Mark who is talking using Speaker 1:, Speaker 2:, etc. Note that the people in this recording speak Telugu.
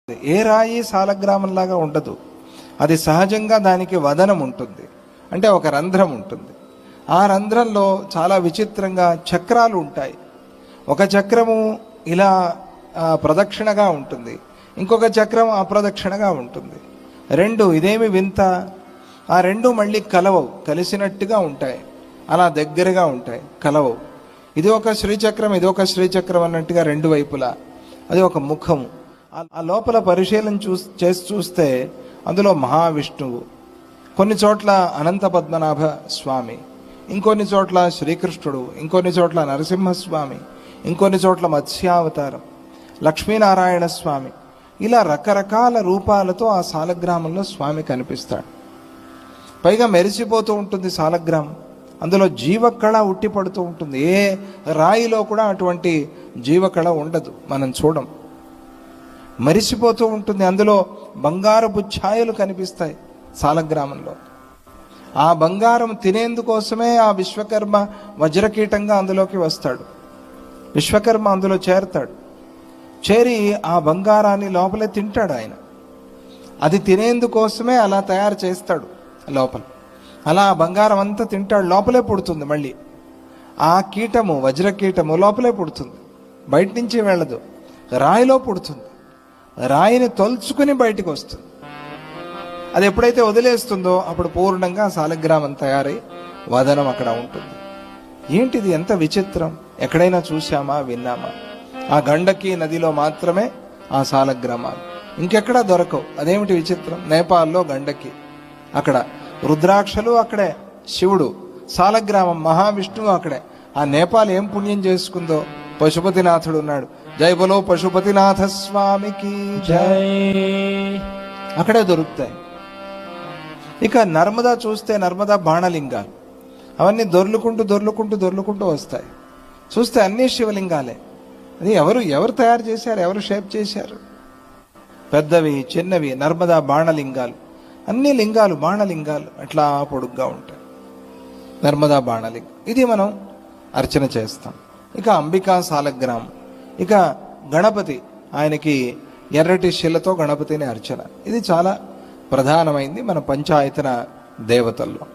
Speaker 1: ఏ రాయి సాలగ్రామంలాగా ఉండదు. అది సహజంగా దానికి వదనం ఉంటుంది, అంటే ఒక రంధ్రం ఉంటుంది. ఆ రంధ్రంలో చాలా విచిత్రంగా చక్రాలు ఉంటాయి. ఒక చక్రము ఇలా ప్రదక్షిణగా ఉంటుంది, ఇంకొక చక్రం అప్రదక్షిణగా ఉంటుంది. రెండు ఇదేమి వింత, ఆ రెండు మళ్ళీ కలవవు, కలిసినట్టుగా ఉంటాయి, అలా దగ్గరగా ఉంటాయి, కలవవు. ఇది ఒక శ్రీచక్రం, ఇది ఒక శ్రీచక్రం అన్నట్టుగా రెండు వైపులా. అది ఒక ముఖము. ఆ లోపల పరిశీలన చేసి చూస్తే అందులో మహావిష్ణువు, కొన్ని చోట్ల అనంత పద్మనాభ స్వామి, ఇంకొన్ని చోట్ల శ్రీకృష్ణుడు, ఇంకొన్ని చోట్ల నరసింహస్వామి, ఇంకొన్ని చోట్ల మత్స్యావతారం, లక్ష్మీనారాయణ స్వామి, ఇలా రకరకాల రూపాలతో ఆ సాలగ్రామంలో స్వామి కనిపిస్తాడు. పైగా మెరిసిపోతూ ఉంటుంది సాలగ్రామం. అందులో జీవకళ ఉట్టిపడుతూ ఉంటుంది. ఏ రాయిలో కూడా అటువంటి జీవకళ ఉండదు, మనం చూడం. మరిసిపోతూ ఉంటుంది. అందులో బంగారపు ఛాయలు కనిపిస్తాయి సాలగ్రామంలో. ఆ బంగారం తినేందుకోసమే ఆ విశ్వకర్మ వజ్రకీటంగా అందులోకి వస్తాడు. విశ్వకర్మ అందులో చేరతాడు. చేరి ఆ బంగారాన్ని లోపలే తింటాడు ఆయన. అది తినేందుకోసమే అలా తయారు చేస్తాడు లోపల. అలా ఆ బంగారం అంతా తింటాడు, లోపలే పుడుతుంది. మళ్ళీ ఆ కీటము, వజ్రకీటము లోపలే పుడుతుంది, బయట నుంచి వెళ్ళదు, రాయిలో పుడుతుంది. రాయిని తొలుచుకుని బయటికి వస్తుంది. అది ఎప్పుడైతే వదిలేస్తుందో అప్పుడు పూర్ణంగా సాలగ్రామం తయారై వదనం అక్కడ ఉంటుంది. ఏంటిది, ఎంత విచిత్రం! ఎక్కడైనా చూసామా, విన్నామా? ఆ గండకి నదిలో మాత్రమే ఆ సాలగ్రామాలు, ఇంకెక్కడా దొరకవు. అదేమిటి విచిత్రం? నేపాల్లో గండకి, అక్కడ రుద్రాక్షలు అక్కడే, శివుడు, సాలగ్రామం మహావిష్ణువు అక్కడే. ఆ నేపాల్ ఏం పుణ్యం చేసుకుందో. పశుపతినాథుడు ఉన్నాడు, జై బలో పశుపతినాథ స్వామికి జై. అక్కడే దొరుకుతాయి. ఇక నర్మదా చూస్తే నర్మదా బాణలింగాలు, అవన్నీ దొర్లుకుంటూ వస్తాయి. చూస్తే అన్నీ శివలింగాలే. అది ఎవరు తయారు చేశారు, ఎవరు షేప్ చేశారు? పెద్దవి చిన్నవి నర్మదా బాణలింగాలు, అన్ని లింగాలు బాణలింగాలు అట్లా పొడుగ్గా ఉంటాయి. నర్మదా బాణలింగం, ఇది మనం అర్చన చేస్తాం. ఇక అంబికా సాలగ్రామం, ఇక గణపతి, ఆయనకి ఎర్రటి శిలతో గణపతిని అర్చన. ఇది చాలా ప్రధానమైంది మన పంచాయతన దేవతల్లో.